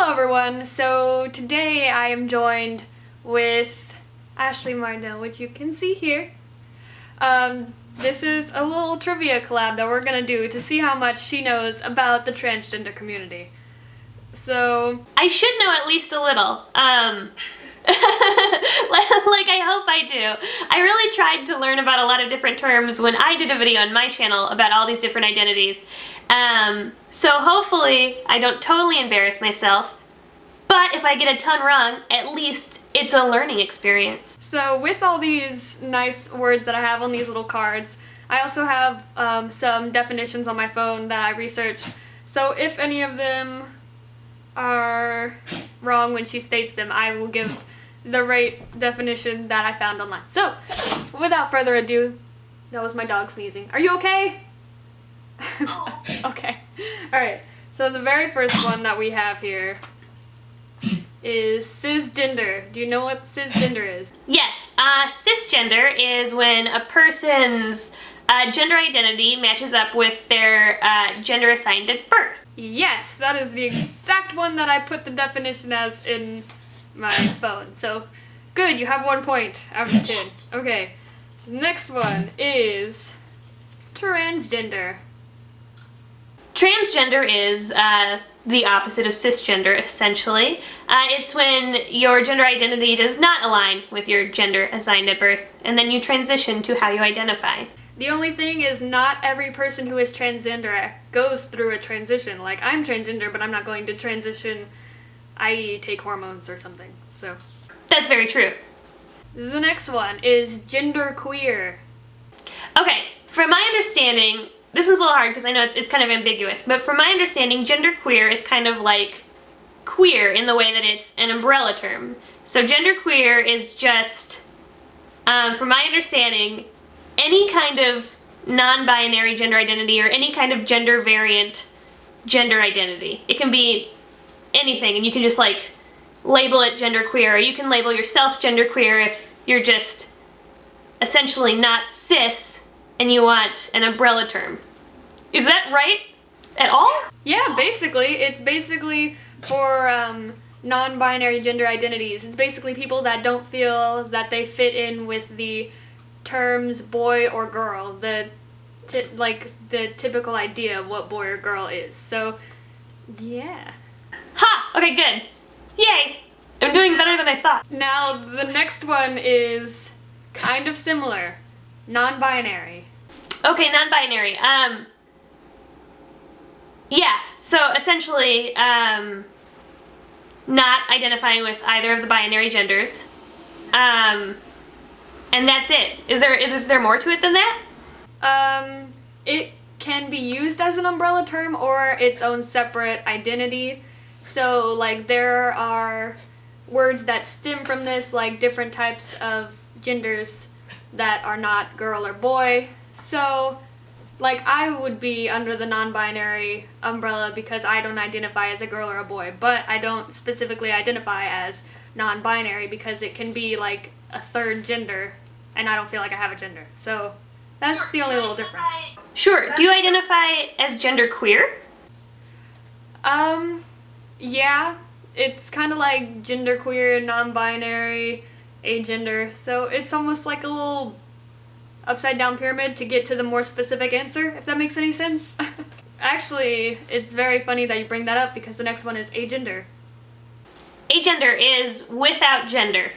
Hello everyone, so today I am joined with Ashley Mardell, which you can see here. This is a little trivia collab that we're gonna do to see how much she knows about the transgender community. So... I should know at least a little. Like I hope I do. I really tried to learn about a lot of different terms when I did a video on my channel about all these different identities. So hopefully I don't totally embarrass myself, but if I get a ton wrong, at least it's a learning experience. So with all these nice words that I have on these little cards, I also have some definitions on my phone that I researched. So if any of them are wrong when she states them, I will give the right definition that I found online. So, without further ado, that was my dog sneezing. Are you okay? Okay. Alright, so the very first one that we have here is cisgender. Do you know what cisgender is? Yes, cisgender is when a person's gender identity matches up with their gender assigned at birth. Yes, that is the exact one that I put the definition as in my phone. So, good, you have 1 point out of 10. Okay, next one is transgender. Transgender is the opposite of cisgender, essentially. It's when your gender identity does not align with your gender assigned at birth, and then you transition to how you identify. The only thing is not every person who is transgender goes through a transition. Like, I'm transgender, but I'm not going to transition, i.e. take hormones or something, so. That's very true. The next one is genderqueer. Okay, from my understanding, this one's a little hard because I know it's kind of ambiguous, but from my understanding, genderqueer is kind of like queer in the way that it's an umbrella term. So genderqueer is just, from my understanding, any kind of non-binary gender identity or any kind of gender variant gender identity. It can be anything, and you can just like label it genderqueer, or you can label yourself genderqueer if you're just essentially not cis and you want an umbrella term. Is that right at all? Yeah, basically. It's basically for non-binary gender identities. It's basically people that don't feel that they fit in with the terms boy or girl, the typical idea of what boy or girl is. So, yeah. Ha! Okay, good. Yay! I'm doing better than I thought. Now, the next one is kind of similar. Non-binary. Okay, non-binary. Yeah, so essentially, not identifying with either of the binary genders. And that's it. Is there more to it than that? It can be used as an umbrella term or its own separate identity. So, like, there are words that stem from this, like different types of genders that are not girl or boy. So, like, I would be under the non-binary umbrella because I don't identify as a girl or a boy, but I don't specifically identify as non-binary because it can be, like, a third gender, and I don't feel like I have a gender. So, that's the only little difference. Sure. Do you identify as genderqueer? Yeah. It's kind of like genderqueer, non-binary, agender, so it's almost like a little upside-down pyramid to get to the more specific answer, if that makes any sense. Actually, it's very funny that you bring that up because the next one is agender. Agender is without gender.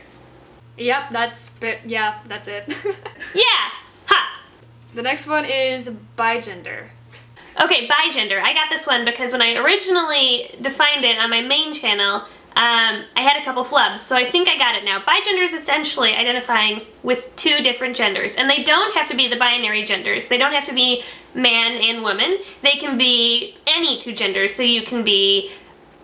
Yep, that's it. Yeah! Ha! The next one is bigender. Okay, bigender. I got this one because when I originally defined it on my main channel, I had a couple flubs, so I think I got it now. Bigender is essentially identifying with two different genders, and they don't have to be the binary genders. They don't have to be man and woman. They can be any two genders, so you can be,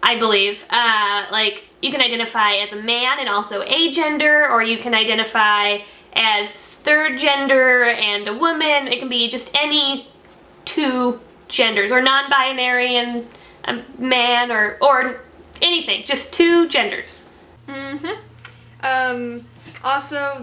I believe, like, you can identify as a man and also agender, or you can identify as third gender and a woman. It can be just any two genders, or non-binary and a man, or anything, just two genders. Also,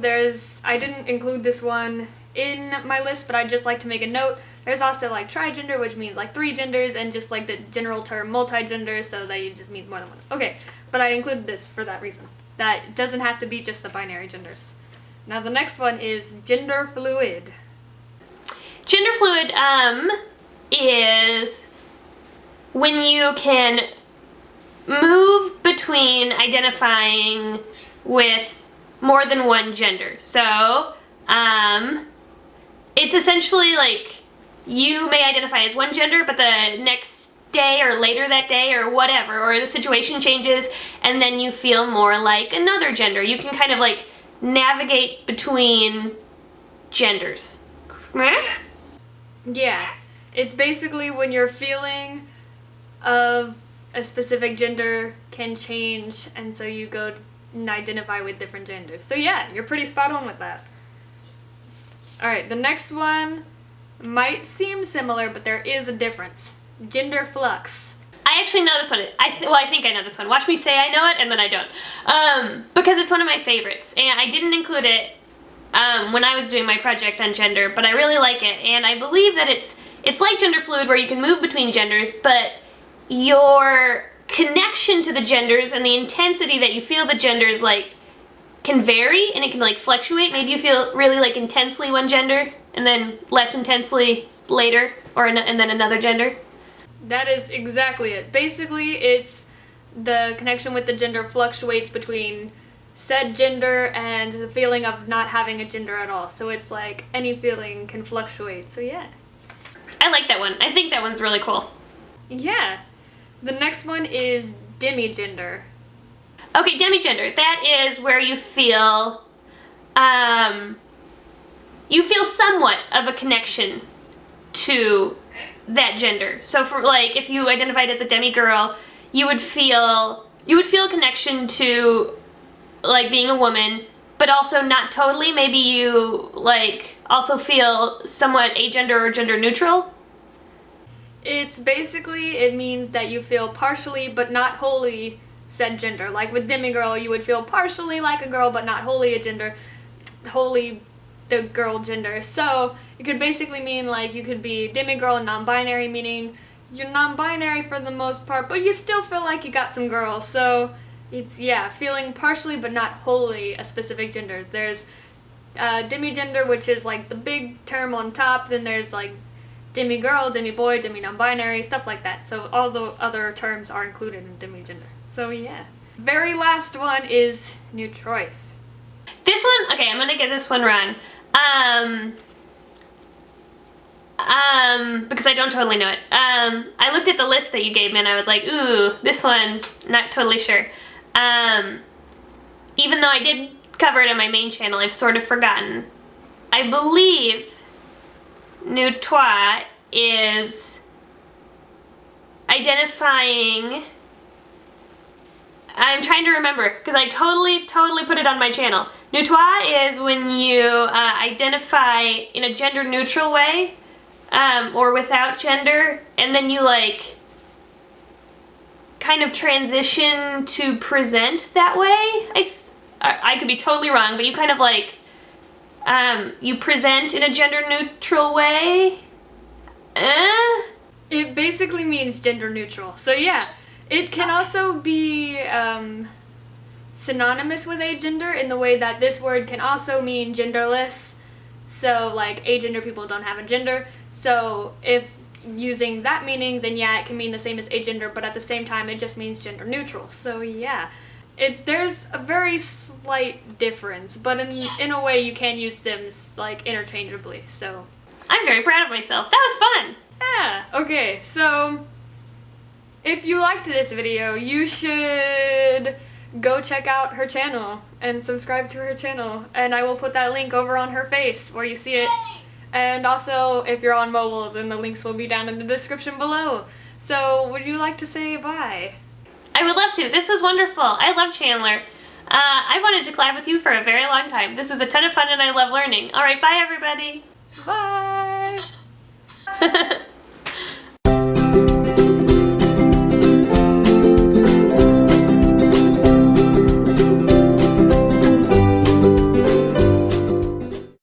I didn't include this one in my list, but I'd just like to make a note There's also like trigender, which means like 3 genders, and just like the general term multigender, so that you just mean more than one. Okay, but I included this for that reason. That doesn't have to be just the binary genders. Now the next one is genderfluid. Genderfluid is when you can move between identifying with more than one gender. So, it's essentially like you may identify as one gender, but the next day or later that day or whatever, or the situation changes, and then you feel more like another gender. You can kind of like navigate between genders. Yeah, it's basically when your feeling of a specific gender can change, and so you go and identify with different genders. So yeah, you're pretty spot on with that. Alright, the next one might seem similar, but there is a difference. Genderflux. I actually know this one. I think I know this one. Watch me say I know it, and then I don't. Because it's one of my favorites, and I didn't include it when I was doing my project on gender, but I really like it, and I believe that it's like genderfluid, where you can move between genders, but your connection to the genders and the intensity that you feel the genders like can vary, and it can like fluctuate. Maybe you feel really like intensely one gender and then less intensely later, or and then another gender. That is exactly it. Basically, it's the connection with the gender fluctuates between said gender and the feeling of not having a gender at all. So it's like any feeling can fluctuate. So yeah. I like that one. I think that one's really cool. Yeah. The next one is demigender. Okay, demigender. That is where you feel somewhat of a connection to that gender. So for like, if you identified as a demigirl, you would feel a connection to like being a woman, but also not totally. Maybe you like also feel somewhat agender or gender neutral. It's basically, it means that you feel partially but not wholly said gender. Like with demigirl, you would feel partially like a girl but not wholly a gender, wholly the girl gender. So it could basically mean like you could be demigirl and non-binary, meaning you're non-binary for the most part, but you still feel like you got some girls. So it's, yeah, feeling partially but not wholly a specific gender. There's demigender, which is like the big term on top, then there's like demi-girl, demi-boy, demi-non-binary, stuff like that. So all the other terms are included in demigender. So yeah. Very last one is Neutrois. This one, okay, I'm gonna get this one wrong. Because I don't totally know it. I looked at the list that you gave me and I was like, ooh, this one, not totally sure. Even though I did cover it on my main channel, I've sort of forgotten. I believe Neutrois is identifying, I'm trying to remember, because I totally put it on my channel. Neutrois is when you identify in a gender neutral way, or without gender, and then you like kind of transition to present that way. I could be totally wrong, but you kind of like you present in a gender neutral way. It basically means gender neutral. So yeah, it can also be synonymous with agender in the way that this word can also mean genderless. So like agender people don't have a gender. So if using that meaning, then yeah, it can mean the same as agender, but at the same time it just means gender neutral. So yeah, there's a very slight difference, but in a way you can use them like interchangeably. So I'm very proud of myself. That was fun. Yeah, okay, so if you liked this video, you should go check out her channel and subscribe to her channel, and I will put that link over on her face where you see it. And also, if you're on mobile, then the links will be down in the description below. So, would you like to say bye? I would love to. This was wonderful. I love Chandler. I wanted to collab with you for a very long time. This is a ton of fun and I love learning. Alright, bye everybody. Bye!